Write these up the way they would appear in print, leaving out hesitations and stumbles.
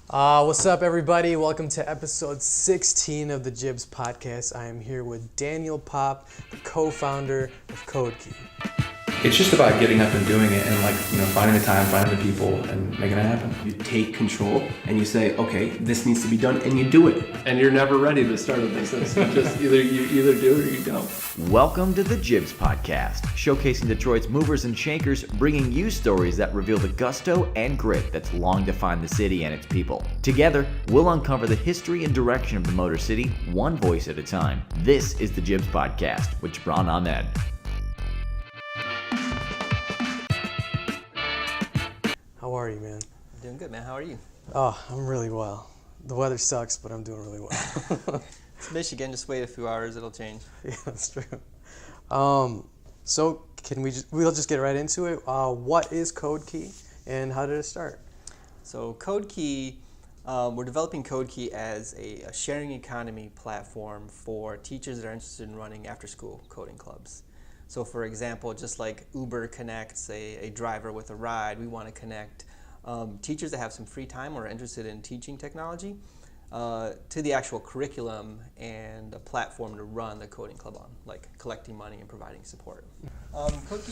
What's up, everybody? Welcome to episode 16 of the Jibs Podcast. I am here with Daniel Pop, the co-founder of CodeKey. It's just about getting up and doing it and finding the time, finding the people and making it happen. You take control and you say, okay, this needs to be done, and you do it. And you're never ready to start a business. You either do it or you don't. Welcome to the Jibs Podcast, showcasing Detroit's movers and shakers, bringing you stories that reveal the gusto and grit that's long defined the city and its people. Together, we'll uncover the history and direction of the Motor City, one voice at a time. This is the Jibs Podcast with Jibran Ahmed. How are you, man? Doing good, man. How are you? Oh, I'm really well. The weather sucks, but I'm doing really well. It's Michigan. Just wait a few hours. It'll change. Yeah, that's true. So we'll just get right into it. What is CodeKey and how did it start? So CodeKey, we're developing CodeKey as a sharing economy platform for teachers that are interested in running after-school coding clubs. So for example, just like Uber connects a driver with a ride, we want to connect teachers that have some free time or are interested in teaching technology to the actual curriculum and a platform to run the coding club on, like collecting money and providing support. CodeKey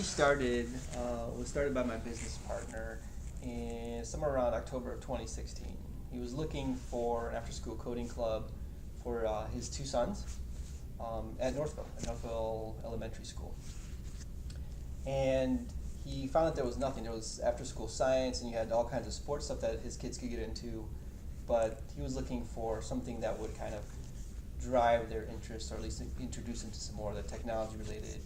was started by my business partner in somewhere around October of 2016. He was looking for an after-school coding club for his two sons. At Northville Elementary School. And he found that there was nothing. There was after-school science, and you had all kinds of sports stuff that his kids could get into, but he was looking for something that would kind of drive their interest, or at least introduce them to some more of the technology-related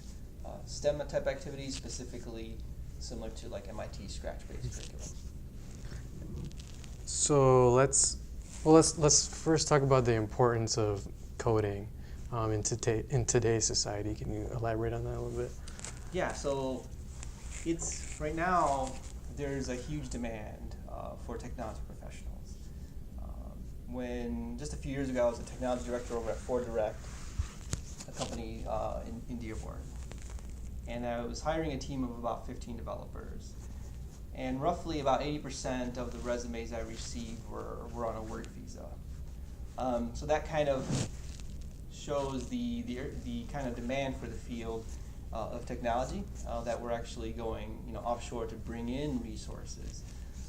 STEM type activities, specifically similar to like MIT Scratch-based curriculum. So let's first talk about the importance of coding in today's society. Can you elaborate on that a little bit? Yeah, so it's right now there's a huge demand for technology professionals. When just a few years ago I was a technology director over at Ford Direct, a company in Dearborn, and I was hiring a team of about 15 developers, and roughly about 80% of the resumes I received were on a work visa. So that kind of shows the kind of demand for the field of technology that we're actually going offshore to bring in resources.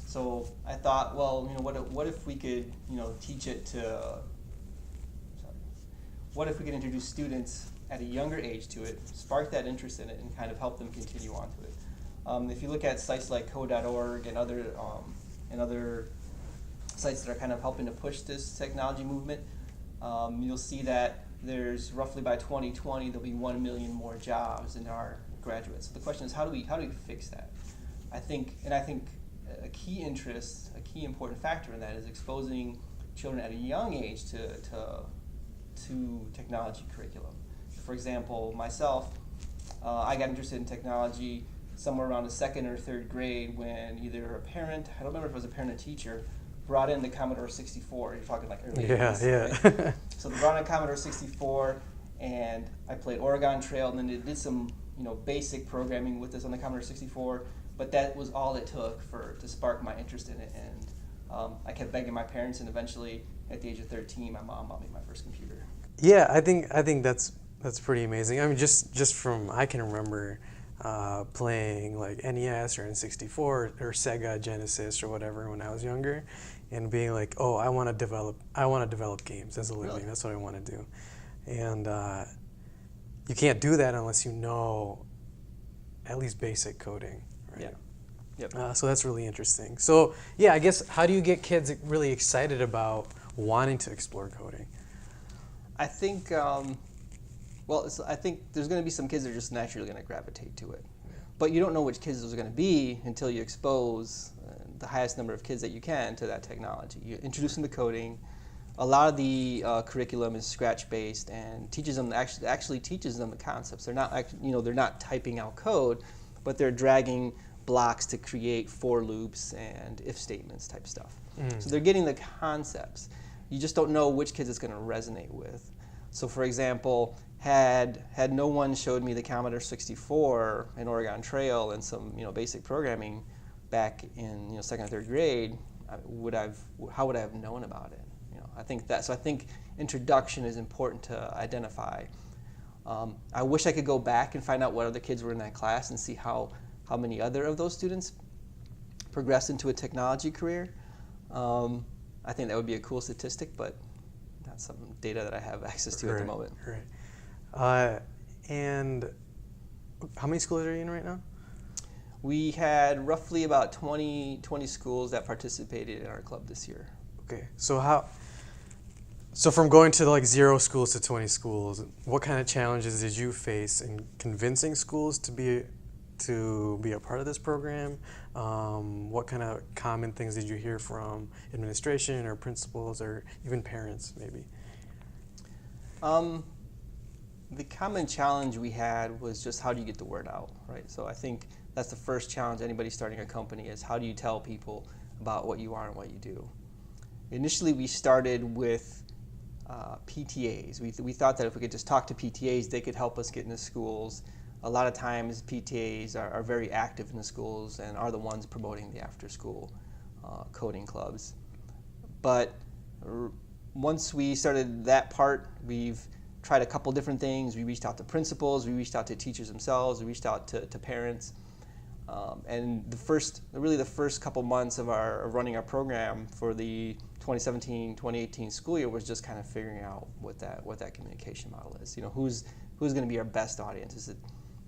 So I thought, well, what if we could teach it to what if we could introduce students at a younger age to it, spark that interest in it, and kind of help them continue on to it. If you look at sites like code.org and other sites that are kind of helping to push this technology movement, you'll see that there's roughly by 2020 there'll be 1 million more jobs in our graduates. So the question is, how do we fix that? I think a key important factor in that is exposing children at a young age to technology curriculum. For example, myself, I got interested in technology somewhere around the second or third grade when either a parent, I don't remember if it was a parent or teacher, brought in the Commodore 64. You're talking like early 80s, right? So they brought in Commodore 64, and I played Oregon Trail, and then they did some basic programming with this on the Commodore 64. But that was all it took to spark my interest in it, and I kept begging my parents, and eventually, at the age of 13, my mom bought me my first computer. Yeah, I think that's pretty amazing. I mean, just from I can remember playing like NES or N64 or Sega Genesis or whatever when I was younger, and being like, oh, I want to develop games as a living. Really? That's what I want to do. And you can't do that unless you know at least basic coding, right? Yeah. Yep. So that's really interesting. So yeah, I guess how do you get kids really excited about wanting to explore coding? I think I think there's going to be some kids that are just naturally going to gravitate to it. Yeah. But you don't know which kids those are going to be until you expose the highest number of kids that you can to that technology. You introduce them to coding. A lot of the curriculum is Scratch-based and teaches them actually teaches them the concepts. They're not they're not typing out code, but they're dragging blocks to create for loops and if statements type stuff. So they're getting the concepts. You just don't know which kids it's going to resonate with. So for example, had no one showed me the Commodore 64 and Oregon Trail and some basic programming back in second or third grade, how would I have known about it? I think introduction is important to identify. I wish I could go back and find out what other kids were in that class and see how many other of those students progressed into a technology career. I think that would be a cool statistic, but not some data that I have access to at the moment. Right. And how many schools are you in right now? We had roughly about 20 schools that participated in our club this year. Okay, so from going to like 0 schools to 20 schools, what kind of challenges did you face in convincing schools to be a part of this program? What kind of common things did you hear from administration or principals or even parents maybe? The common challenge we had was just how do you get the word out, right? So I think that's the first challenge anybody starting a company is how do you tell people about what you are and what you do. Initially we started with PTAs. We thought that if we could just talk to PTAs, they could help us get into schools. A lot of times PTAs are very active in the schools and are the ones promoting the after-school coding clubs. But once we started that part, we've tried a couple different things. We reached out to principals, we reached out to teachers themselves, we reached out to parents. And the first couple months of running our program for the 2017-2018 school year was just kind of figuring out what that communication model is. Who's going to be our best audience? Is it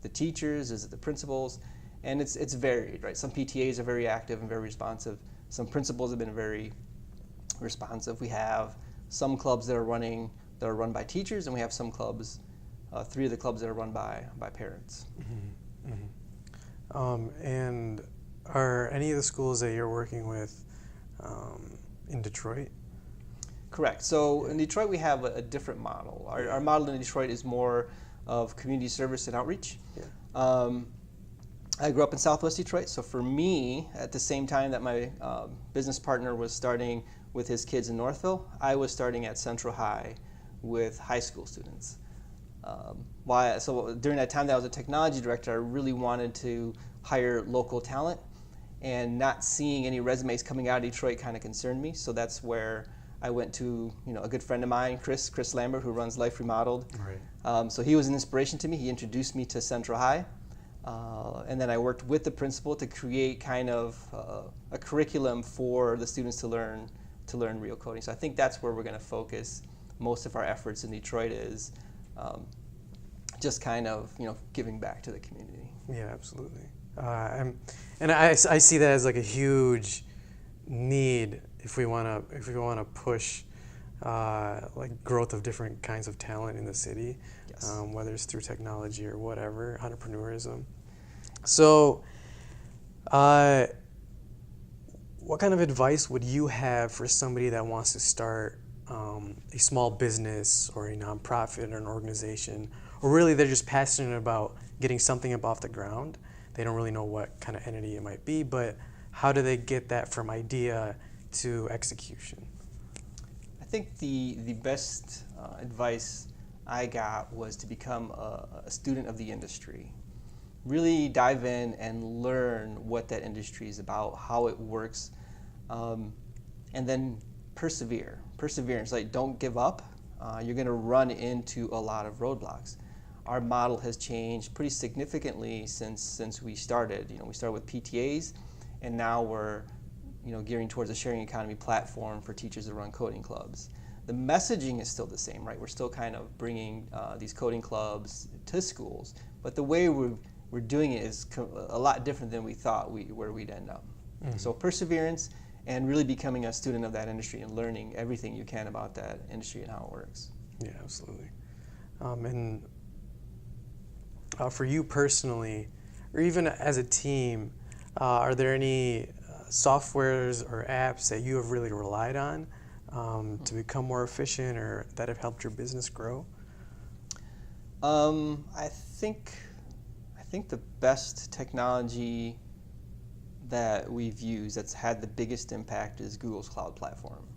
the teachers? Is it the principals? And it's varied, right? Some PTAs are very active and very responsive. Some principals have been very responsive. We have some clubs that are run by teachers, and we have some clubs, 3 of the clubs that are run by parents. Mm-hmm. Mm-hmm. And are any of the schools that you're working with in Detroit? Correct. So in Detroit we have a different model. Our model in Detroit is more of community service and outreach. Yeah. I grew up in Southwest Detroit, so for me, at the same time that my business partner was starting with his kids in Northville, I was starting at Central High with high school students. So during that time that I was a technology director, I really wanted to hire local talent, and not seeing any resumes coming out of Detroit kind of concerned me. So that's where I went to a good friend of mine, Chris Lambert, who runs Life Remodeled. Right. So he was an inspiration to me. He introduced me to Central High. And then I worked with the principal to create kind of a curriculum for the students to learn real coding. So I think that's where we're going to focus most of our efforts in Detroit is just kind of giving back to the community. Yeah, absolutely. And I see that as like a huge need if we want to push like growth of different kinds of talent in the city. Yes. Whether it's through technology or whatever, entrepreneurism. So, what kind of advice would you have for somebody that wants to start a small business or a nonprofit or an organization, or really they're just passionate about getting something up off the ground? They don't really know what kind of entity it might be, but how do they get that from idea to execution? I think the best advice I got was to become a student of the industry. Really dive in and learn what that industry is about, how it works, and then persevere. Perseverance, like don't give up. You're going to run into a lot of roadblocks. Our model has changed pretty significantly since we started. We started with PTAs, and now we're gearing towards a sharing economy platform for teachers to run coding clubs. The messaging is still the same, right? We're still kind of bringing these coding clubs to schools, but the way we're doing it is a lot different than we thought where we'd end up. Mm-hmm. So perseverance and really becoming a student of that industry and learning everything you can about that industry and how it works. Yeah, absolutely. And for you personally, or even as a team, are there any softwares or apps that you have really relied on to become more efficient or that have helped your business grow? I think the best technology that we've used that's had the biggest impact is Google's cloud platform.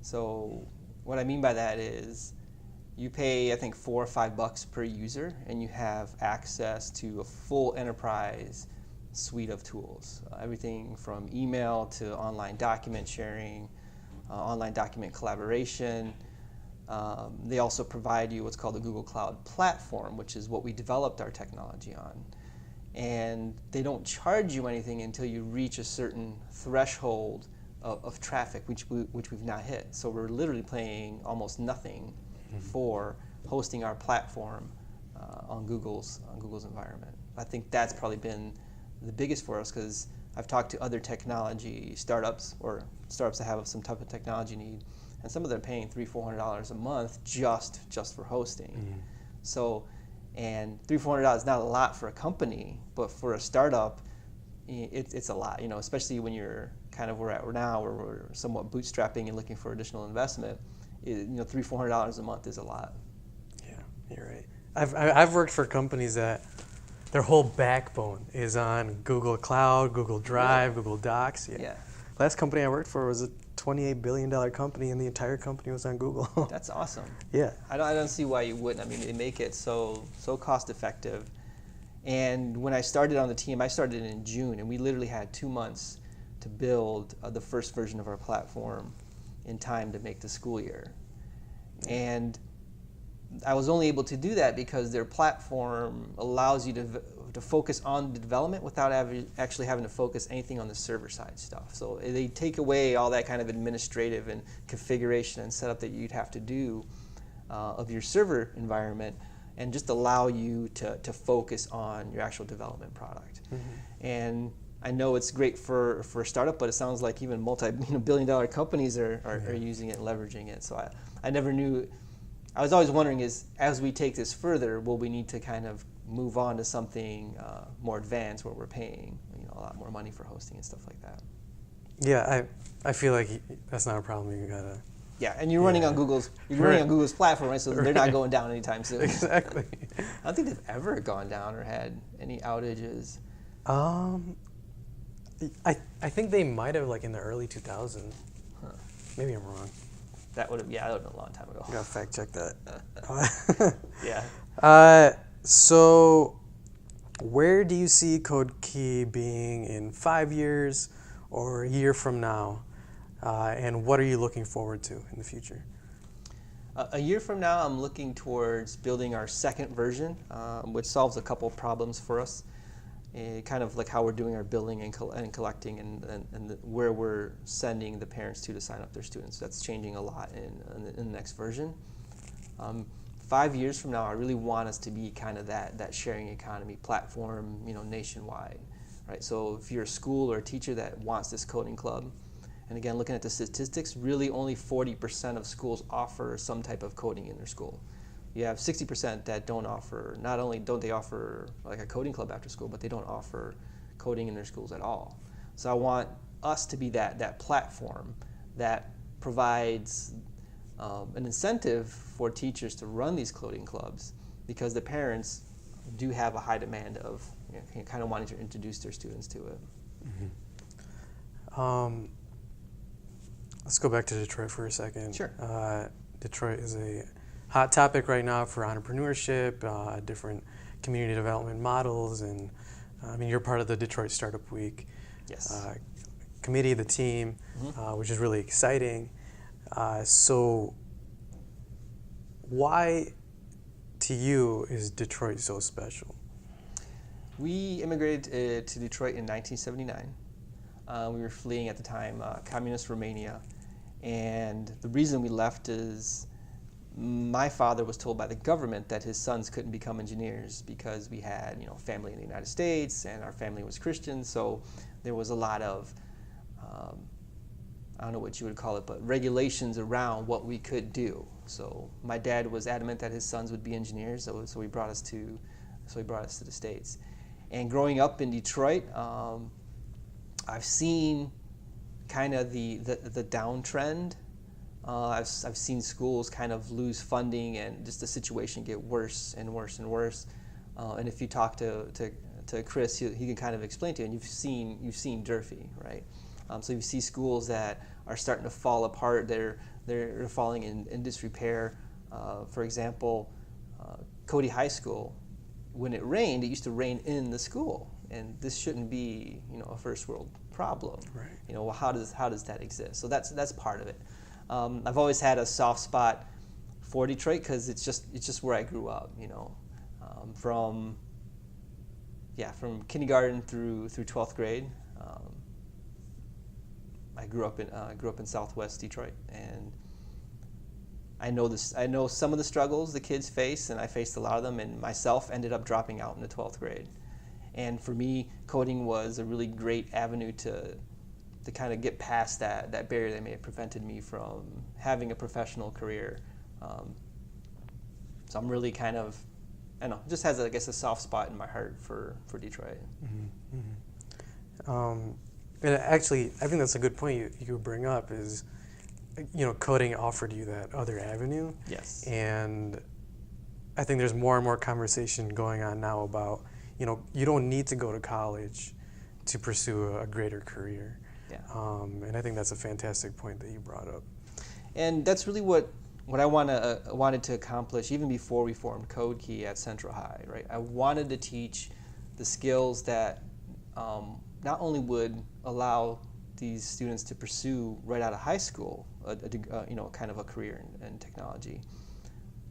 So what I mean by that is you pay, I think, $4 or $5 per user, and you have access to a full enterprise suite of tools, everything from email to online document sharing, online document collaboration. They also provide you what's called the Google Cloud Platform, which is what we developed our technology on. And they don't charge you anything until you reach a certain threshold of traffic, which we've not hit. So we're literally paying almost nothing for hosting our platform on Google's environment. I think that's probably been the biggest for us, because I've talked to other technology startups or startups that have some type of technology need, and some of them are paying $300-400 a month just for hosting. So, and $300-400 is not a lot for a company, but for a startup, it's a lot. You know, especially when you're kind of where we're now, where we're somewhat bootstrapping and looking for additional investment. You know, $300-400 a month is a lot. Yeah, you're right. I've worked for companies that their whole backbone is on Google Cloud, Google Drive, Google Docs. Yeah. Last company I worked for was a $28 billion company, and the entire company was on Google. That's awesome. Yeah. I don't see why you wouldn't. I mean, they make it so cost effective. And when I started on the team, I started in June, and we literally had 2 months to build the first version of our platform in time to make the school year. And I was only able to do that because their platform allows you to focus on the development without actually having to focus anything on the server side stuff. So they take away all that kind of administrative and configuration and setup that you'd have to do of your server environment, and just allow you to focus on your actual development product. And I know it's great for a startup, but it sounds like even multi-billion-dollar companies are using it and leveraging it. So I never knew. I was always wondering, as we take this further, will we need to kind of move on to something more advanced where we're paying a lot more money for hosting and stuff like that? Yeah, I feel like that's not a problem. You gotta. Yeah, and you're running on Google's platform, right? So they're not going down anytime soon. Exactly. I don't think they've ever gone down or had any outages. I think they might have, like, in the early 2000s. Maybe I'm wrong. That would have been a long time ago. I gotta fact check that. Yeah. So, where do you see CodeKey being in 5 years or a year from now? And what are you looking forward to in the future? A year from now, I'm looking towards building our second version, which solves a couple problems for us. Kind of like how we're doing our billing and collecting, and where we're sending the parents to sign up their students. That's changing a lot in the next version. 5 years from now, I really want us to be kind of that sharing economy platform, nationwide, right? So if you're a school or a teacher that wants this coding club, and again, looking at the statistics, really only 40% of schools offer some type of coding in their school. You have 60% that don't offer. Not only don't they offer like a coding club after school, but they don't offer coding in their schools at all. So I want us to be that platform that provides an incentive for teachers to run these coding clubs, because the parents do have a high demand of kind of wanting to introduce their students to it. Let's go back to Detroit for a second. Sure. Detroit is a hot topic right now for entrepreneurship, different community development models, and you're part of the Detroit Startup Week committee, the team, which is really exciting. So why, to you, is Detroit so special? We immigrated to Detroit in 1979. We were fleeing at the time communist Romania, and the reason we left is my father was told by the government that his sons couldn't become engineers because we had, family in the United States, and our family was Christian. So there was a lot of, I don't know what you would call it, but regulations around what we could do. So my dad was adamant that his sons would be engineers. So he brought us to the States. And growing up in Detroit, I've seen kind of the downtrend. I've seen schools kind of lose funding, and just the situation get worse and worse and worse. And if you talk to Chris, he can kind of explain to you. And you've seen Durfee, right? So you see schools that are starting to fall apart. They're falling in disrepair. For example, Cody High School, when it rained, it used to rain in the school. and this shouldn't be, a first world problem. Right. Well, how does that exist? So that's part of it. I've always had a soft spot for Detroit because it's just where I grew up. From kindergarten through 12th grade. I grew up in Southwest Detroit, and I know some of the struggles the kids face, and I faced a lot of them, and myself ended up dropping out in the 12th grade. And for me, coding was a really great avenue to kind of get past that barrier that may have prevented me from having a professional career. So I'm really kind of, I don't know, just has, I guess, a soft spot in my heart for Detroit. Mm-hmm. Mm-hmm. And actually, I think that's a good point you bring up is, coding offered you that other avenue. Yes. And I think there's more and more conversation going on now about, you don't need to go to college to pursue a greater career. Yeah. And I think that's a fantastic point that you brought up. And that's really what I wanted to accomplish even before we formed CodeKey at Central High, right? I wanted to teach the skills that not only would allow these students to pursue right out of high school, kind of a career in technology,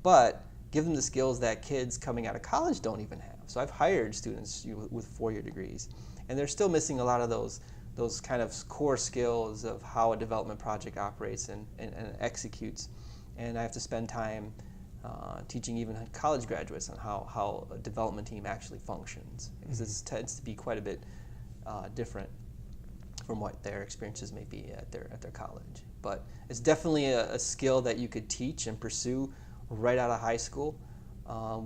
but give them the skills that kids coming out of college don't even have. So I've hired students with 4-year degrees, and they're still missing a lot of those kind of core skills of how a development project operates and executes. And I have to spend time teaching even college graduates on how a development team actually functions, because it tends to be quite a bit different from what their experiences may be at their college. But it's definitely a skill that you could teach and pursue right out of high school.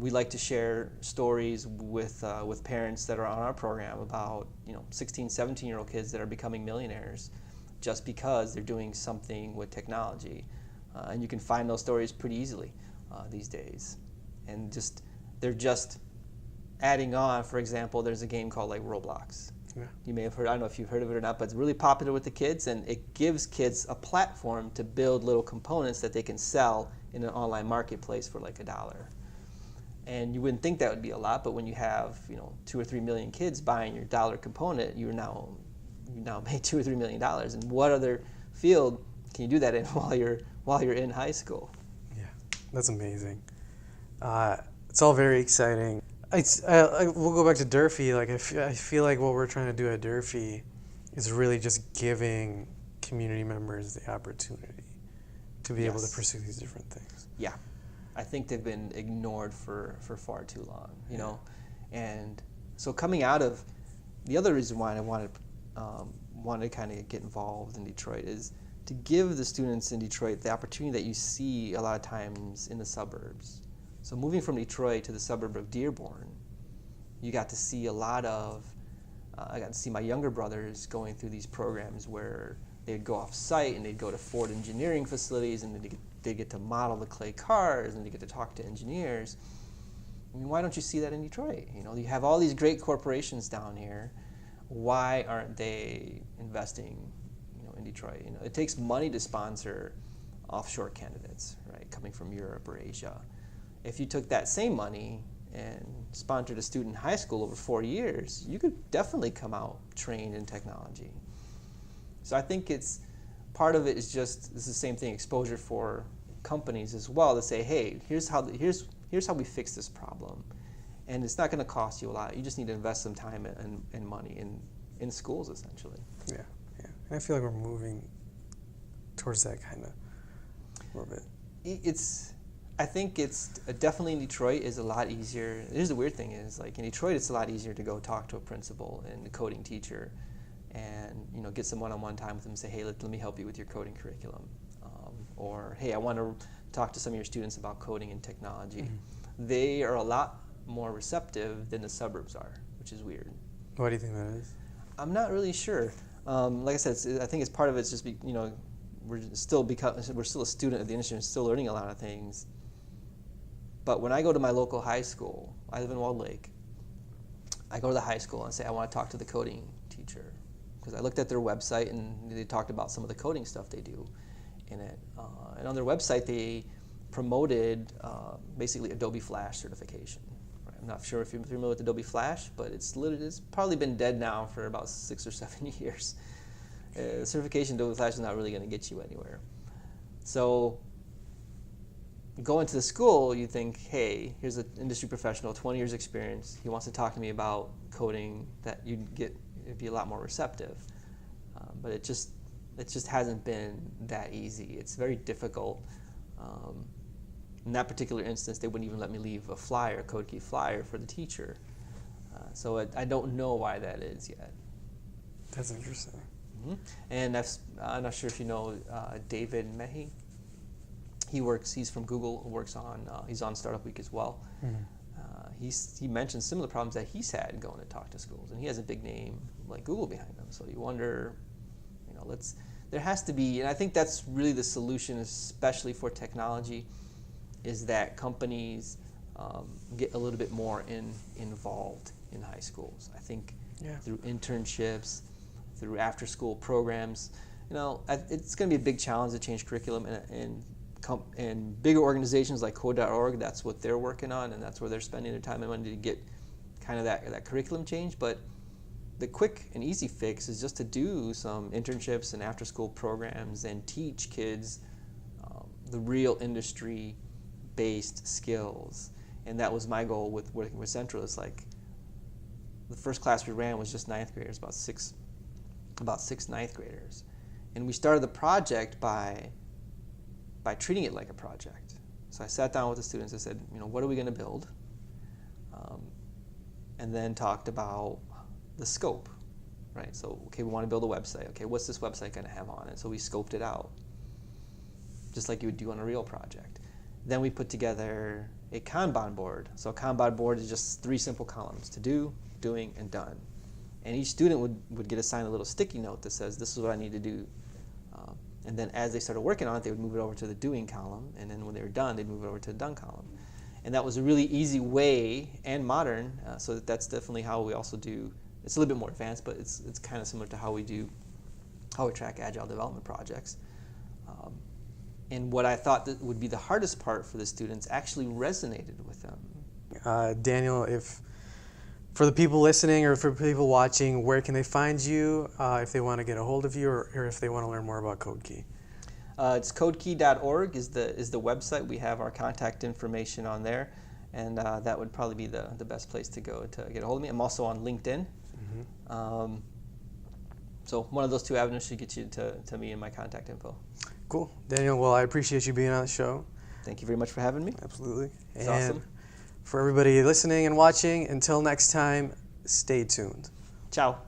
We like to share stories with parents that are on our program about 16, 17-year-old kids that are becoming millionaires just because they're doing something with technology. And you can find those stories pretty easily these days. And they're just adding on. For example, there's a game called like Roblox. Yeah. You may have heard, I don't know if you've heard of it or not, but it's really popular with the kids, and it gives kids a platform to build little components that they can sell in an online marketplace for like $1. And you wouldn't think that would be a lot, but when you have 2 or 3 million kids buying your $1 component, you now made $2 or $3 million. And what other field can you do that in while you're in high school? Yeah, that's amazing. It's all very exciting. We'll go back to Durfee. Like I feel like what we're trying to do at Durfee is really just giving community members the opportunity to be able to pursue these different things. Yeah, I think they've been ignored for far too long. And so coming out of the other reason why I wanted to kind of get involved in Detroit is to give the students in Detroit the opportunity that you see a lot of times in the suburbs. So moving from Detroit to the suburb of Dearborn, you got to see a lot of, I got to see my younger brothers going through these programs where they'd go off site and they'd go to Ford engineering facilities and they'd get to model the clay cars and they get to talk to engineers. I mean, why don't you see that in Detroit? You have all these great corporations down here. Why aren't they investing, in Detroit? It takes money to sponsor offshore candidates, right, coming from Europe or Asia. If you took that same money and sponsored a student in high school over 4 years, you could definitely come out trained in technology. So I think part of it is just the same thing, exposure for companies as well to say, hey, here's how we fix this problem, and it's not going to cost you a lot. You just need to invest some time and money in schools essentially. Yeah. And I feel like we're moving towards that kind of a little bit. I think it's definitely in Detroit is a lot easier. Here's the weird thing is, like in Detroit, it's a lot easier to go talk to a principal and a coding teacher, and get some one-on-one time with them and say, hey, let me help you with your coding curriculum, or hey, I want to talk to some of your students about coding and technology. Mm-hmm. They are a lot more receptive than the suburbs are, which is weird. Why do you think that is? I'm not really sure. Like I said, I think it's part of it's just we're still a student of the industry and still learning a lot of things. But when I go to my local high school, I live in Walled Lake, I go to the high school and say, I want to talk to the coding teacher. Because I looked at their website and they talked about some of the coding stuff they do in it. And on their website, they promoted basically Adobe Flash certification. Right? I'm not sure if you're familiar with Adobe Flash, but it's probably been dead now for about 6 or 7 years. Certification Adobe Flash is not really going to get you anywhere. So going to the school, you think, hey, here's an industry professional, 20 years experience. He wants to talk to me about coding. That it'd be a lot more receptive. But it just hasn't been that easy. It's very difficult. In that particular instance, they wouldn't even let me leave a flyer, a CodeKey flyer for the teacher. So I don't know why that is yet. That's interesting. Mm-hmm. And I'm not sure if you know David Mehi. He's from Google, he's on Startup Week as well. Mm-hmm. He mentioned similar problems that he's had going to talk to schools, and he has a big name like Google behind him. So you wonder, there has to be, and I think that's really the solution, especially for technology, is that companies get a little bit more involved in high schools. I think through internships, through after-school programs, it's going to be a big challenge to change curriculum, and bigger organizations like Code.org, that's what they're working on, and that's where they're spending their time and money to get kind of that curriculum change. But the quick and easy fix is just to do some internships and after-school programs and teach kids the real industry-based skills. And that was my goal with working with Central. It's like the first class we ran was just ninth graders, about six ninth graders, and we started the project by treating it like a project. So I sat down with the students. I said, what are we going to build? And then talked about the scope, right? So, okay, we want to build a website. Okay, what's this website going to have on it? So we scoped it out, just like you would do on a real project. Then we put together a Kanban board. So a Kanban board is just 3 simple columns: to do, doing, and done. And each student would get assigned a little sticky note that says, this is what I need to do. And then as they started working on it, they would move it over to the doing column. And then when they were done, they'd move it over to the done column. And that was a really easy way, and modern, so that's definitely how we also do. It's a little bit more advanced, but it's kind of similar to how we track agile development projects. And what I thought that would be the hardest part for the students actually resonated with them. Daniel, for the people listening or for people watching, where can they find you if they want to get a hold of you, or if they want to learn more about CodeKey? It's codekey.org is the website. We have our contact information on there, and that would probably be the best place to go to get a hold of me. I'm also on LinkedIn. Mm-hmm. So one of those 2 avenues should get you to me and my contact info. Cool. Daniel, well, I appreciate you being on the show. Thank you very much for having me. Absolutely. It's and awesome. For everybody listening and watching, until next time, stay tuned. Ciao.